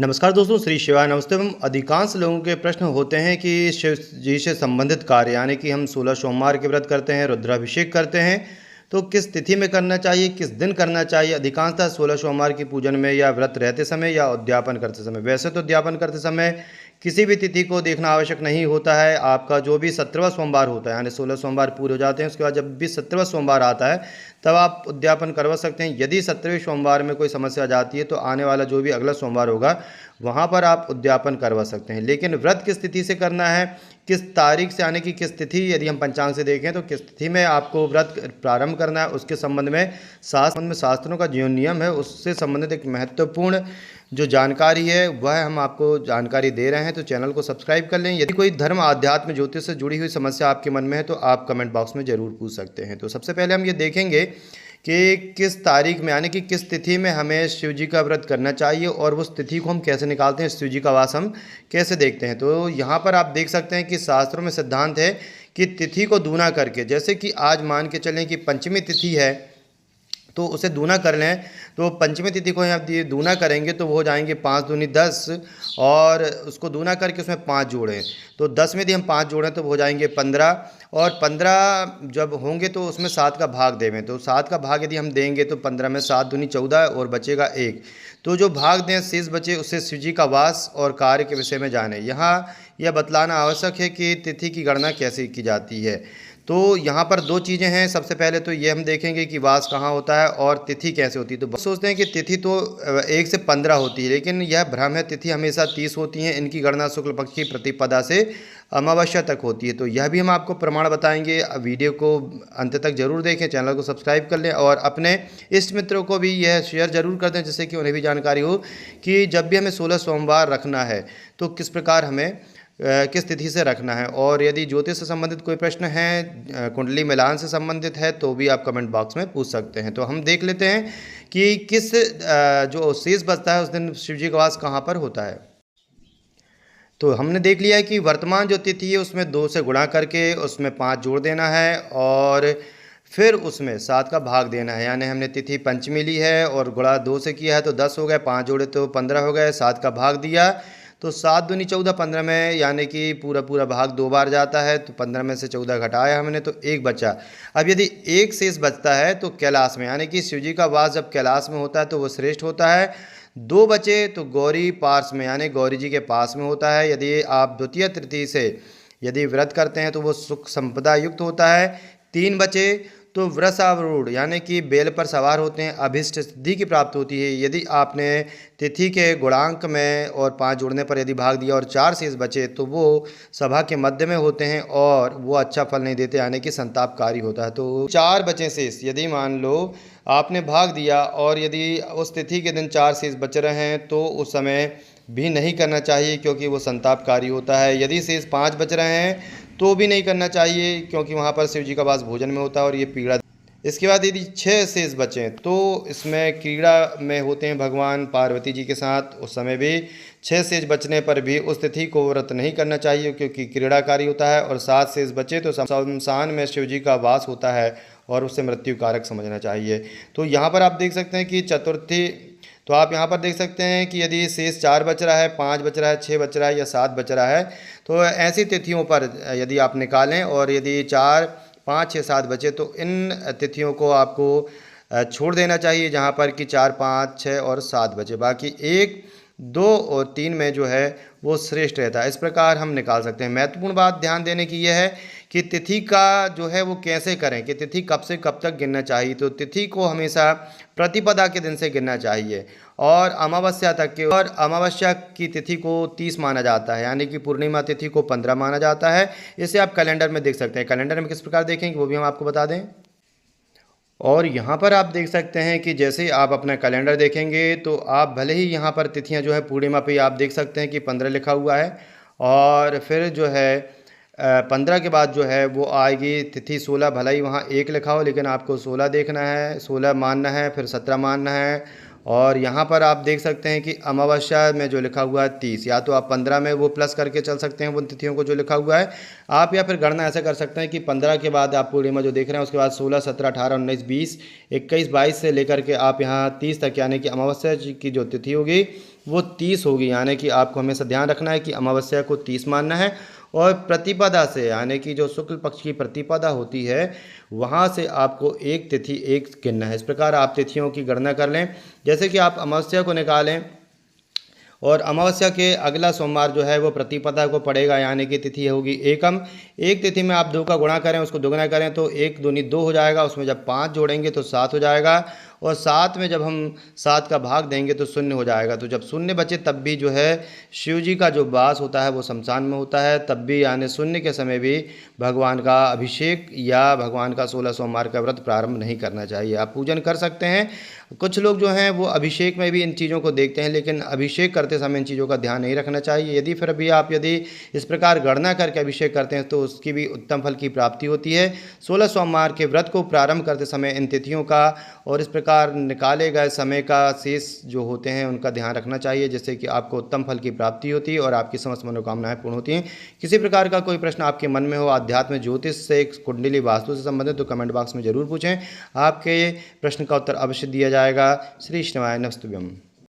नमस्कार दोस्तों, श्री शिवाय नमस्ते। अधिकांश लोगों के प्रश्न होते हैं कि शिव जी से संबंधित कार्य यानी कि हम 16 सोमवार के व्रत करते हैं, रुद्राभिषेक करते हैं, तो किस तिथि में करना चाहिए, किस दिन करना चाहिए। अधिकांशतः 16 सोमवार की पूजन में या व्रत रहते समय या उद्यापन करते समय। वैसे तो उद्यापन करते समय किसी भी तिथि को देखना आवश्यक नहीं होता है। आपका जो भी 17वां सोमवार होता है, यानी 16 सोमवार पूरे हो जाते हैं, उसके बाद जब भी 17वां सोमवार आता है तब आप उद्यापन करवा सकते हैं। यदि 17वें सोमवार में कोई समस्या आ जाती है तो आने वाला जो भी अगला सोमवार होगा वहाँ पर आप उद्यापन करवा सकते हैं। लेकिन व्रत किस तिथि से करना है, किस तारीख से, यानी कि किस तिथि, यदि हम पंचांग से देखें तो किस तिथि में आपको व्रत प्रारंभ करना है, उसके संबंध में शास्त्रों का जो नियम है उससे संबंधित एक महत्वपूर्ण जो जानकारी है वह हम आपको जानकारी दे रहे हैं। तो चैनल को सब्सक्राइब कर लें। यदि कोई धर्म, आध्यात्म, ज्योतिष से जुड़ी हुई समस्या आपके मन में है तो आप कमेंट बॉक्स में ज़रूर पूछ सकते हैं। तो सबसे पहले हम ये देखेंगे कि किस तारीख में, यानी कि किस तिथि में हमें शिव जी का व्रत करना चाहिए और उस तिथि को हम कैसे निकालते हैं, शिव जी का वास हम कैसे देखते हैं। तो यहाँ पर आप देख सकते हैं कि शास्त्रों में सिद्धांत है कि तिथि को दूना करके, जैसे कि आज मान के चलें कि पंचमी तिथि है तो उसे दूना कर लें, तो पंचमी तिथि को यहाँ दूना करेंगे तो वो हो जाएंगे 5 दूनी 10, और उसको दूना करके उसमें 5 जोड़ें तो 10 में यदि हम 5 जोड़ें तो वो हो जाएंगे 15, और 15 जब होंगे तो उसमें 7 का भाग देवें, तो 7 का भाग यदि हम देंगे तो 15 में 7 दूनी 14 और बचेगा 1। तो जो भाग दें शेष बचे उससे शिव जी का वास और कार्य के विषय में जाने। यहाँ यह बतलाना आवश्यक है कि तिथि की गणना कैसे की जाती है। तो यहाँ पर दो चीज़ें हैं। सबसे पहले तो ये हम देखेंगे कि वास कहाँ होता है और तिथि कैसे होती है। तो सोचते हैं कि तिथि तो 1 से 15 होती है, लेकिन यह भ्रम है। तिथि हमेशा 30 होती हैं। इनकी गणना शुक्ल पक्ष की प्रतिपदा से अमावस्या तक होती है। तो यह भी हम आपको प्रमाण बताएंगे। वीडियो को अंत तक जरूर देखें, चैनल को सब्सक्राइब कर लें और अपने इष्ट मित्रों को भी यह शेयर जरूर कर दें, जिससे कि उन्हें भी जानकारी हो कि जब भी हमें 16 सोमवार रखना है तो किस प्रकार हमें किस तिथि से रखना है। और यदि ज्योतिष से संबंधित कोई प्रश्न है, कुंडली मिलान से संबंधित है, तो भी आप कमेंट बॉक्स में पूछ सकते हैं। तो हम देख लेते हैं कि किस जो शेष बचता है उस दिन शिव जी का वास कहाँ पर होता है। तो हमने देख लिया है कि वर्तमान जो तिथि है उसमें 2 से गुणा करके उसमें 5 जोड़ देना है और फिर उसमें 7 का भाग देना है। यानी हमने तिथि पंचमी ली है और गुणा 2 से किया है तो 10 हो गए, 5 जोड़े तो 15 हो गए, 7 का भाग दिया तो 7 दूनी 14, 15 में यानी कि पूरा भाग 2 बार जाता है, तो 15 में से 14 घटाया हमने तो 1 बचा। अब यदि 1 शेष बचता है तो कैलाश में, यानी कि शिव जी का वास जब कैलाश में होता है तो वो श्रेष्ठ होता है। 2 बचे तो गौरी पार्श में, यानी गौरी जी के पास में होता है। यदि आप द्वितीय तृतीय से यदि व्रत करते हैं तो वो सुख संपदा युक्त होता है। 3 बचे तो वृषारूढ़, यानी कि बेल पर सवार होते हैं, अभिष्ट सिद्धि की प्राप्त होती है। यदि आपने तिथि के गुणांक में और 5 जोड़ने पर यदि भाग दिया और 4 शेष बचे तो वो सभा के मध्य में होते हैं और वो अच्छा फल नहीं देते, यानी कि संतापकारी होता है। तो 4 बचे शेष, यदि मान लो आपने भाग दिया और यदि उस तिथि के दिन 4 शेष बच रहे हैं तो उस समय भी नहीं करना चाहिए, क्योंकि वो संतापकारी होता है। यदि शेष 5 बच रहे हैं तो भी नहीं करना चाहिए, क्योंकि वहाँ पर शिव जी का वास भोजन में होता है और ये पीड़ा। इसके बाद यदि 6 शेष बचें तो इसमें क्रीड़ा में होते हैं भगवान पार्वती जी के साथ, उस समय भी 6 शेष बचने पर भी उस तिथि को व्रत नहीं करना चाहिए, क्योंकि क्रीड़ाकारी होता है। और 7 शेष बचे तो शमशान में शिव जी का वास होता है और उससे मृत्यु कारक समझना चाहिए। तो यहाँ पर आप देख सकते हैं कि चतुर्थी, तो आप यहाँ पर देख सकते हैं कि यदि शेष 4 बच रहा है, 5 बच रहा है, 6 बच रहा है या 7 बच रहा है, तो ऐसी तिथियों पर यदि आप निकालें और यदि 4, 5, 6, 7 बचे तो इन तिथियों को आपको छोड़ देना चाहिए, जहाँ पर कि 4, 5, 6 और 7 बचे। बाकी 1, 2 और 3 में जो है वो श्रेष्ठ रहता है। इस प्रकार हम निकाल सकते हैं। महत्वपूर्ण बात ध्यान देने की यह है कि तिथि का जो है वो कैसे करें, कि तिथि कब से कब तक गिनना चाहिए। तो तिथि को हमेशा प्रतिपदा के दिन से गिनना चाहिए और अमावस्या तक के, और अमावस्या की तिथि को 30 माना जाता है, यानी कि पूर्णिमा तिथि को 15 माना जाता है। इसे आप कैलेंडर में देख सकते हैं। कैलेंडर में किस प्रकार देखेंगे वो भी हम आपको बता दें। और यहाँ पर आप देख सकते हैं कि जैसे ही आप अपना कैलेंडर देखेंगे तो आप भले ही यहाँ पर तिथियाँ जो है पूर्णिमा पे आप देख सकते हैं कि 15 लिखा हुआ है, और फिर जो है 15 के बाद जो है वो आएगी तिथि 16, भला ही वहाँ 1 लिखा हो लेकिन आपको 16 देखना है, 16 मानना है, फिर 17 मानना है। और यहाँ पर आप देख सकते हैं कि अमावस्या में जो लिखा हुआ है 30, या तो आप 15 में वो प्लस करके चल सकते हैं उन तिथियों को जो लिखा हुआ है आप, या फिर गणना ऐसा कर सकते हैं कि 15 के बाद आप पूर्णिमा जो देख रहे हैं उसके बाद 16, 17, 18, 19, 20, 21, 22 से लेकर के आप यहाँ 30 तक, यानी कि अमावस्या की जो तिथि होगी वो 30 होगी, यानी कि आपको हमेशा ध्यान रखना है कि अमावस्या को 30 मानना है। और प्रतिपदा से, यानी कि जो शुक्ल पक्ष की प्रतिपदा होती है, वहाँ से आपको एक तिथि एक गिनना है। इस प्रकार आप तिथियों की गणना कर लें। जैसे कि आप अमावस्या को निकालें और अमावस्या के अगला सोमवार जो है वो प्रतिपदा को पड़ेगा, यानी कि तिथि होगी एकम। एक तिथि में आप 2 का गुणा करें, उसको दोगुना करें तो 1 दूनी 2 हो जाएगा। उसमें जब 5 जोड़ेंगे तो 7 हो जाएगा, और 7 में जब हम 7 का भाग देंगे तो शून्य हो जाएगा। तो जब शून्य बचे तब भी जो है शिव जी का जो वास होता है वो शमशान में होता है, तब भी यानी शून्य के समय भी भगवान का अभिषेक या भगवान का 16 सोमवार का व्रत प्रारंभ नहीं करना चाहिए। आप पूजन कर सकते हैं। कुछ लोग जो हैं वो अभिषेक में भी इन चीज़ों को देखते हैं, लेकिन अभिषेक करते समय इन चीज़ों का ध्यान नहीं रखना चाहिए। यदि फिर भी आप यदि इस प्रकार गणना करके अभिषेक करते हैं तो उसकी भी उत्तम फल की प्राप्ति होती है। 16 सोमवार के व्रत को प्रारंभ करते समय इन तिथियों का और इस प्रकार निकाले गए समय का शेष जो होते हैं उनका ध्यान रखना चाहिए, जिससे कि आपको उत्तम फल की प्राप्ति होती है और आपकी समस्त मनोकामनाएं पूर्ण होती हैं। किसी प्रकार का कोई प्रश्न आपके मन में हो अध्यात्म ज्योतिष से, कुंडली वास्तु से संबंधित, तो कमेंट बॉक्स में जरूर पूछें। आपके प्रश्न का उत्तर अवश्य दिया जाएगा। श्री कृष्णाय नमस्तुभ्यम।